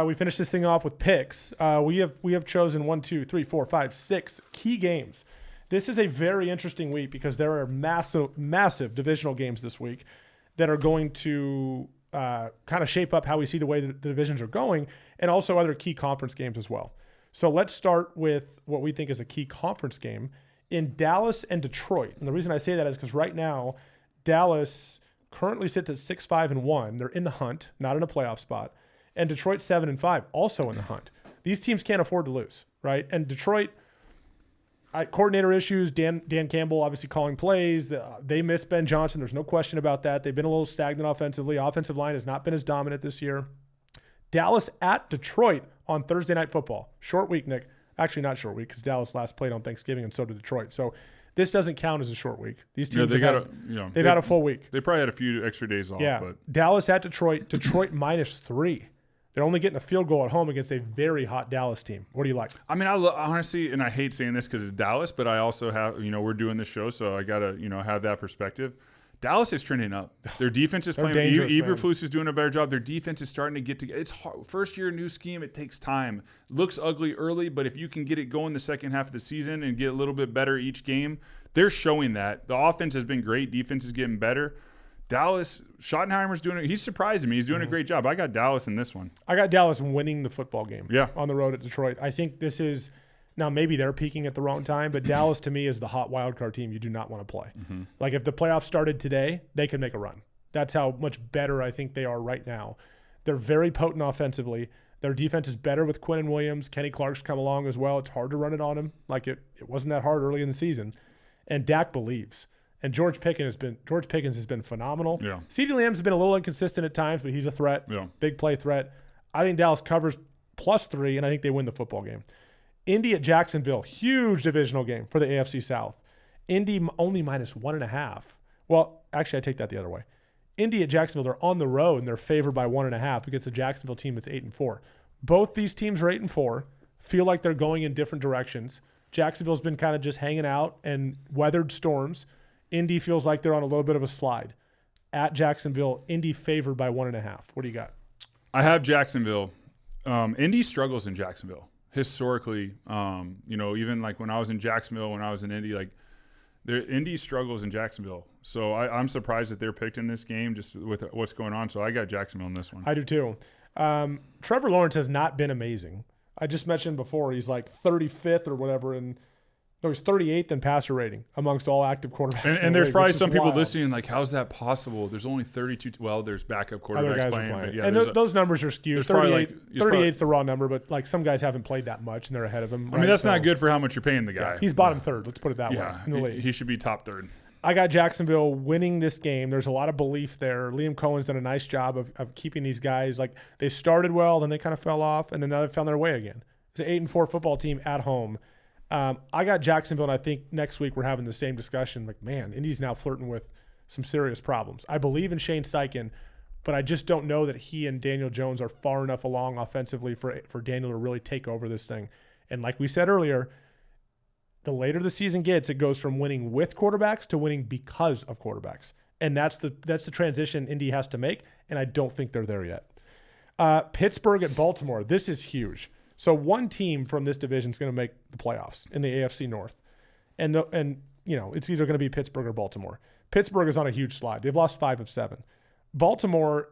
we finish this thing off with picks. We have chosen 1, 2, 3, 4, 5, 6 key games. This is a very interesting week because there are massive divisional games this week that are going to kind of shape up how we see the way the divisions are going, and also other key conference games as well. So let's start with what we think is a key conference game in Dallas and Detroit. And the reason I say that is because right now, Dallas currently sits at 6-5-1. They're in the hunt, not in a playoff spot. And Detroit 7-5, also in the hunt. These teams can't afford to lose, right? And Detroit, coordinator issues, Dan Campbell obviously calling plays. They miss Ben Johnson. There's no question about that. They've been a little stagnant offensively. Offensive line has not been as dominant this year. Dallas at Detroit on Thursday Night Football. Short week, Nick. Actually, not short week because Dallas last played on Thanksgiving and so did Detroit. So this doesn't count as a short week. These teams they've had a full week. They probably had a few extra days off. Yeah. But Dallas at Detroit. Detroit -3. They're only getting a field goal at home against a very hot Dallas team. What do you like? I mean, honestly, and I hate saying this because it's Dallas, but I also have, we're doing this show, so I got to, have that perspective. Dallas is trending up. Their defense is playing. Eberflus is doing a better job. Their defense is starting to get together. It's hard. First year, new scheme, it takes time. Looks ugly early, but if you can get it going the second half of the season and get a little bit better each game, they're showing that. The offense has been great. Defense is getting better. Dallas, Schottenheimer's doing it. He's surprising me. He's doing a great job. I got Dallas in this one. I got Dallas winning the football game on the road at Detroit. I think this is – now maybe they're peaking at the wrong time, but Dallas to me is the hot wild card team you do not want to play. Mm-hmm. Like if the playoffs started today, they could make a run. That's how much better I think they are right now. They're very potent offensively. Their defense is better with Quinn and Williams. Kenny Clark's come along as well. It's hard to run it on him. Like it wasn't that hard early in the season. And Dak believes. And George Pickens has been phenomenal. Yeah. CeeDee Lamb's been a little inconsistent at times, but he's a threat. Yeah. Big play threat. I think Dallas covers +3, and I think they win the football game. Indy at Jacksonville, huge divisional game for the AFC South. Indy only -1.5. Well, actually, I take that the other way. Indy at Jacksonville, they're on the road, and they're favored by 1.5 against the Jacksonville team that's 8-4. Both these teams are 8-4, feel like they're going in different directions. Jacksonville's been kind of just hanging out and weathered storms. Indy feels like they're on a little bit of a slide. At Jacksonville, Indy favored by 1.5. What do you got? I have Jacksonville. Indy struggles in Jacksonville historically. Even like when I was in Jacksonville, when I was in Indy, like Indy struggles in Jacksonville. So I'm surprised that they're picked in this game just with what's going on. So I got Jacksonville in this one. I do too. Trevor Lawrence has not been amazing. I just mentioned before he's like 35th or whatever, and he's 38th in passer rating amongst all active quarterbacks. And there's probably some people listening like, how's that possible? There's only 32. Well, there's backup quarterbacks playing. But yeah, and those numbers are skewed. 38 is the raw number, but like some guys haven't played that much and they're ahead of him. I mean, that's not good for how much you're paying the guy. Yeah, he's bottom third. Let's put it that way in the league. He should be top third. I got Jacksonville winning this game. There's a lot of belief there. Liam Cohen's done a nice job of keeping these guys. Like they started well, then they kind of fell off, and then now they found their way again. It's an 8-4 football team at home. I got Jacksonville, and I think next week we're having the same discussion. Like, man, Indy's now flirting with some serious problems. I believe in Shane Steichen, but I just don't know that he and Daniel Jones are far enough along offensively for Daniel to really take over this thing. And like we said earlier, the later the season gets, it goes from winning with quarterbacks to winning because of quarterbacks. And that's the transition Indy has to make, and I don't think they're there yet. Pittsburgh at Baltimore. This is huge. So one team from this division is going to make the playoffs in the AFC North. And it's either going to be Pittsburgh or Baltimore. Pittsburgh is on a huge slide. They've lost 5 of 7. Baltimore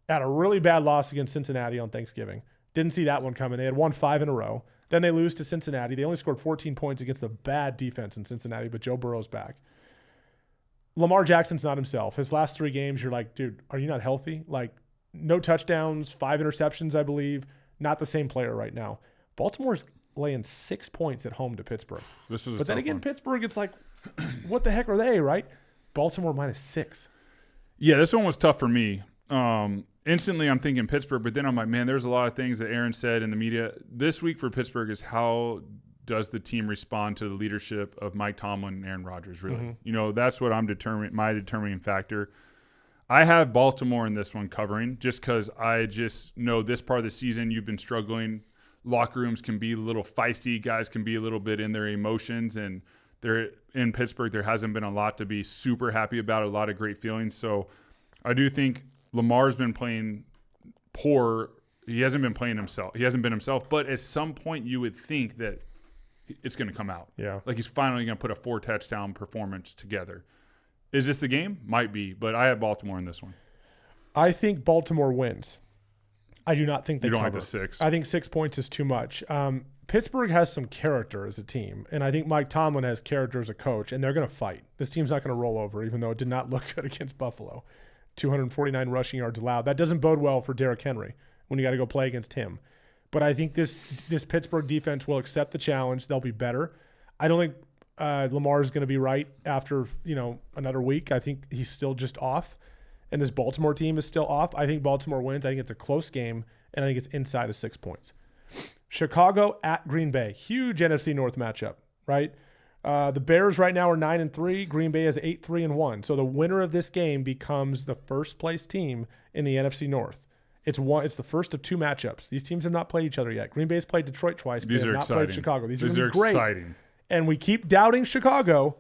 had a really bad loss against Cincinnati on Thanksgiving. Didn't see that one coming. They had won 5 in a row. Then they lose to Cincinnati. They only scored 14 points against a bad defense in Cincinnati, but Joe Burrow's back. Lamar Jackson's not himself. His last 3 games, you're like, dude, are you not healthy? Like, no touchdowns, 5 interceptions, I believe. Not the same player right now. Baltimore's laying 6 points at home to Pittsburgh. But then again, Pittsburgh, it's like, what the heck are they, right? Baltimore -6. Yeah, this one was tough for me. Instantly, I'm thinking Pittsburgh, but then I'm like, man, there's a lot of things that Aaron said in the media. This week for Pittsburgh is how does the team respond to the leadership of Mike Tomlin and Aaron Rodgers, really? Mm-hmm. That's what my determining factor. I have Baltimore in this one covering just because I just know this part of the season you've been struggling. Locker rooms can be a little feisty. Guys can be a little bit in their emotions. And they're in Pittsburgh, there hasn't been a lot to be super happy about, a lot of great feelings. So I do think Lamar's been playing poor he hasn't been playing himself. He hasn't been himself. But at some point, you would think that it's going to come out. Yeah. Like he's finally going to put a 4-touchdown performance together. Is this the game? Might be. But I have Baltimore in this one. I think Baltimore wins. I do not think they You don't cover. like the 6? I think 6 points is too much. Pittsburgh has some character as a team, and I think Mike Tomlin has character as a coach, and they're going to fight. This team's not going to roll over, even though it did not look good against Buffalo. 249 rushing yards allowed. That doesn't bode well for Derrick Henry when you got to go play against him. But I think this Pittsburgh defense will accept the challenge. They'll be better. I don't think Lamar is going to be right after another week. I think he's still just off, and this Baltimore team is still off. I think Baltimore wins. I think it's a close game, and I think it's inside of 6 points. Chicago at Green Bay. Huge NFC North matchup, right? The Bears right now are 9-3. Green Bay is 8-3-1. So the winner of this game becomes the first place team in the NFC North. It's the first of 2 matchups. These teams have not played each other yet. Green Bay's played Detroit twice, but they have not played Chicago. These are great. Exciting. And we keep doubting Chicago,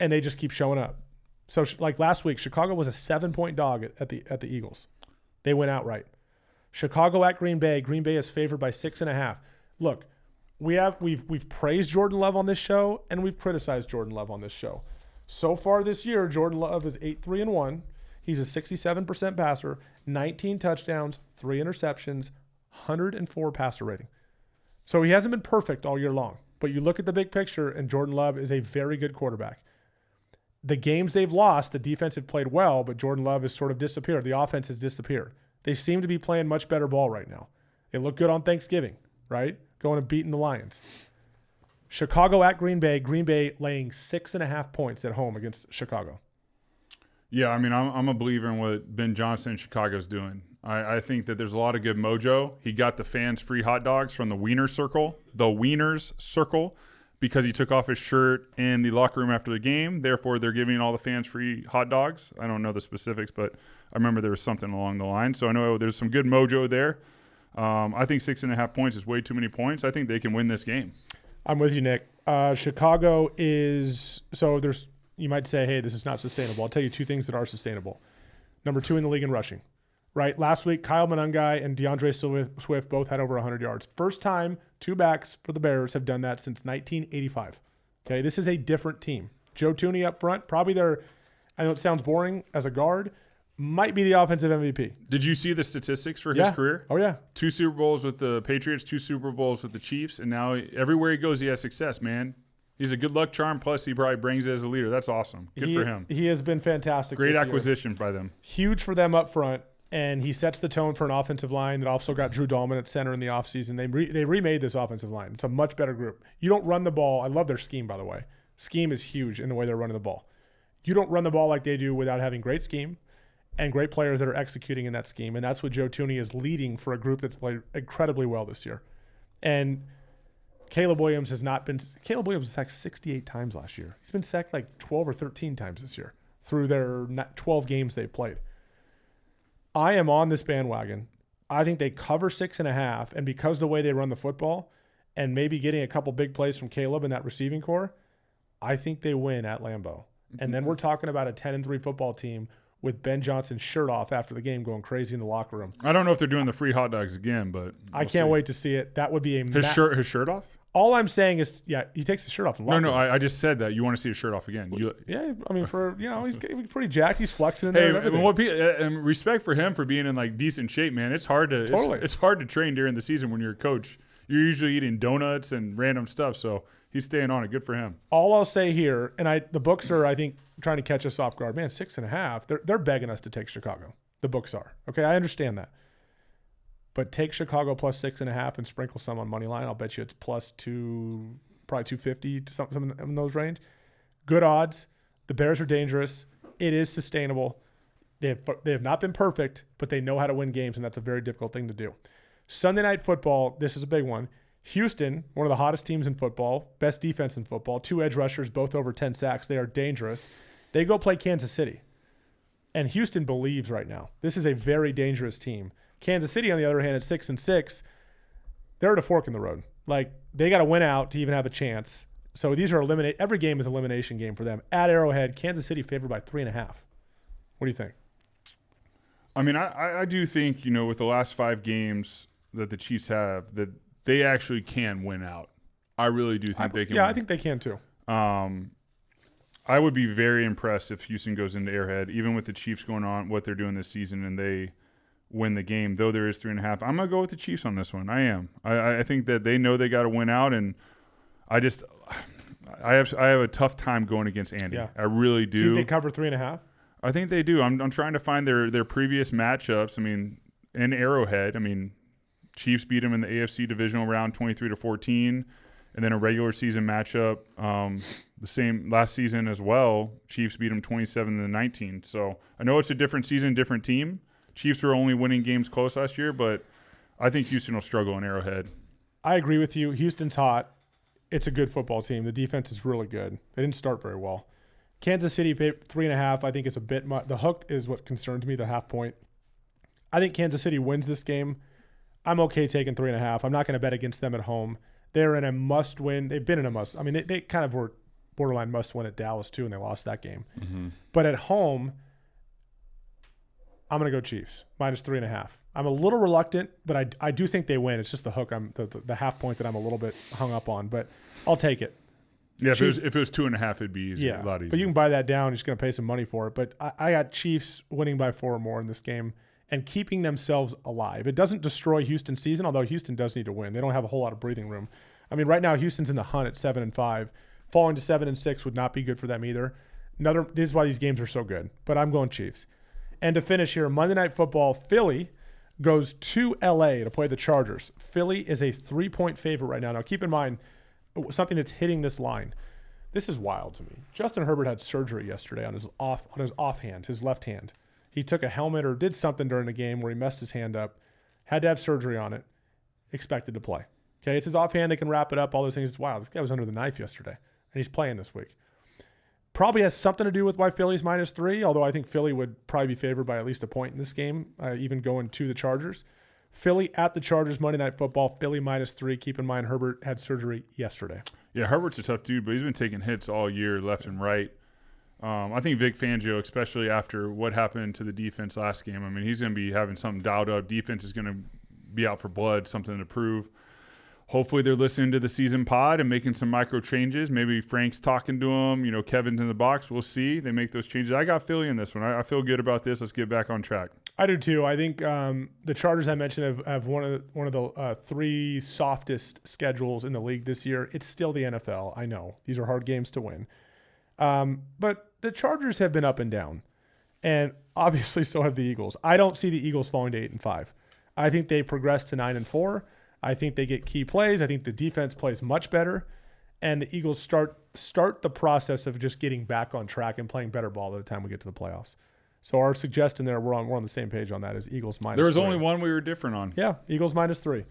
and they just keep showing up. So like last week, Chicago was a 7-point dog at the Eagles. They went outright. Chicago at Green Bay. Green Bay is favored by 6.5. Look, we've praised Jordan Love on this show, and we've criticized Jordan Love on this show. So far this year, Jordan Love is 8-3-1. He's a 67% passer, 19 touchdowns, 3 interceptions, 104 passer rating. So he hasn't been perfect all year long, but you look at the big picture, and Jordan Love is a very good quarterback. The games they've lost, the defense have played well, but Jordan Love has sort of disappeared. The offense has disappeared. They seem to be playing much better ball right now. They look good on Thanksgiving, right? Going and beating the Lions. Chicago at Green Bay. Green Bay laying 6.5 points at home against Chicago. Yeah, I mean, I'm a believer in what Ben Johnson in Chicago's doing. I think that there's a lot of good mojo. He got the fans free hot dogs from the Wieners Circle, because he took off his shirt in the locker room after the game. Therefore, they're giving all the fans free hot dogs. I don't know the specifics, but I remember there was something along the line. So I know there's some good mojo there. I think 6.5 points is way too many points. I think they can win this game. I'm with you, Nick. Chicago is – so there's – you might say, hey, this is not sustainable. I'll tell you 2 things that are sustainable. Number 2 in the league in rushing, right? Last week, Kyle Monangai and DeAndre Swift both had over 100 yards. First time 2 backs for the Bears have done that since 1985. Okay, this is a different team. Joe Thuney up front, probably their – I know it sounds boring as a guard – might be the offensive MVP. Did you see the statistics for his career? Oh, yeah. 2 Super Bowls with the Patriots, 2 Super Bowls with the Chiefs, and now everywhere he goes, he has success, man. He's a good luck charm, plus he probably brings it as a leader. That's awesome. Good for him. He has been fantastic. Great acquisition by them. Huge for them up front, and he sets the tone for an offensive line that also got Drew Dahlman at center in the offseason. They remade this offensive line. It's a much better group. You don't run the ball. I love their scheme, by the way. Scheme is huge in the way they're running the ball. You don't run the ball like they do without having great scheme and great players that are executing in that scheme. And that's what Joe Thuney is leading for a group that's played incredibly well this year. And Caleb Williams has was sacked 68 times last year. He's been sacked like 12 or 13 times this year through their 12 games they've played. I am on this bandwagon. I think they cover 6.5. And because of the way they run the football and maybe getting a couple big plays from Caleb in that receiving core, I think they win at Lambeau. And then we're talking about a 10-3 football team with Ben Johnson's shirt off after the game going crazy in the locker room. I don't know if they're doing the free hot dogs again, but I can't wait to see it. That would be a his shirt off? All I'm saying is, yeah, he takes his shirt off in the locker room. I just said that. You want to see his shirt off again. Yeah, I mean, he's pretty jacked. He's flexing in there and everything. And respect for him for being in like decent shape, man. It's hard to train during the season when you're a coach. You're usually eating donuts and random stuff, so he's staying on it. Good for him. All I'll say here, and the books are, I think, trying to catch us off guard. Man, 6.5. They're begging us to take Chicago. The books are. Okay, I understand that. But take Chicago plus 6.5 and sprinkle some on money line. I'll bet you it's plus probably 250 to something in those range. Good odds. The Bears are dangerous. It is sustainable. They have not been perfect, but they know how to win games, and that's a very difficult thing to do. Sunday Night Football, this is a big one. Houston, one of the hottest teams in football, best defense in football, 2 edge rushers, both over 10 sacks. They are dangerous. They go play Kansas City. And Houston believes right now. This is a very dangerous team. Kansas City, on the other hand, at 6-6, they're at a fork in the road. Like, they got to win out to even have a chance. So these are every game is an elimination game for them. At Arrowhead, Kansas City favored by 3.5. What do you think? I mean, I do think, with the last 5 games that the Chiefs have, that they actually can win out. I really do think they can win. I think they can too. I would be very impressed if Houston goes into Arrowhead, even with the Chiefs going on what they're doing this season, and they win the game, though there is 3.5. I'm going to go with the Chiefs on this one. I am. I think that they know they got to win out, and I have a tough time going against Andy. Yeah. I really do. Do you think they cover 3.5? I think they do. I'm trying to find their previous matchups. I mean, in Arrowhead, Chiefs beat them in the AFC divisional round 23-14, and then a regular season matchup the same last season as well. Chiefs beat them 27-19. So I know it's a different season, different team. Chiefs were only winning games close last year, but I think Houston will struggle in Arrowhead. I agree with you. Houston's hot. It's a good football team. The defense is really good. They didn't start very well. Kansas City paid 3.5. I think it's a bit much. The hook is what concerns me, the half point. I think Kansas City wins this game. I'm okay taking 3.5. I'm not going to bet against them at home. They're in a must-win. They've been in a must. They kind of were borderline must-win at Dallas, too, and they lost that game. Mm-hmm. But at home, I'm going to go Chiefs, minus 3.5. I'm a little reluctant, but I do think they win. It's just the hook, the half point that I'm a little bit hung up on, but I'll take it. Yeah, if it was 2.5, it'd be easier, yeah, a lot easier. But you can buy that down. You're just going to pay some money for it. But I got Chiefs winning by 4 or more in this game and keeping themselves alive. It doesn't destroy Houston's season, although Houston does need to win. They don't have a whole lot of breathing room. Right now Houston's in the hunt at 7-5. Falling to 7-6 would not be good for them either. This is why these games are so good. But I'm going Chiefs. And to finish here, Monday Night Football, Philly goes to L.A. to play the Chargers. Philly is a 3-point favorite right now. Now, keep in mind something that's hitting this line. This is wild to me. Justin Herbert had surgery yesterday on his offhand, his left hand. He took a helmet or did something during the game where he messed his hand up, had to have surgery on it, expected to play. Okay, it's his offhand. They can wrap it up, all those things. It's wild. This guy was under the knife yesterday, and he's playing this week. Probably has something to do with why Philly's minus 3, although I think Philly would probably be favored by at least a point in this game, even going to the Chargers. Philly at the Chargers, Monday Night Football, Philly minus 3. Keep in mind, Herbert had surgery yesterday. Yeah, Herbert's a tough dude, but he's been taking hits all year, left and right. I think Vic Fangio, especially after what happened to the defense last game, he's going to be having something dialed up. Defense is going to be out for blood, something to prove. Hopefully they're listening to the season pod and making some micro changes. Maybe Frank's talking to them. Kevin's in the box. We'll see. They make those changes. I got Philly in this one. I feel good about this. Let's get back on track. I do too. I think the Chargers I mentioned have one of the 3 softest schedules in the league this year. It's still the NFL. I know these are hard games to win, but the Chargers have been up and down, and obviously so have the Eagles. I don't see the Eagles falling to 8-5. I think they progress to 9-4. I think they get key plays. I think the defense plays much better, and the Eagles start the process of just getting back on track and playing better ball by the time we get to the playoffs. So our suggestion there, we're on the same page on that, is Eagles minus 3. There was only one we were different on. Yeah, Eagles minus 3.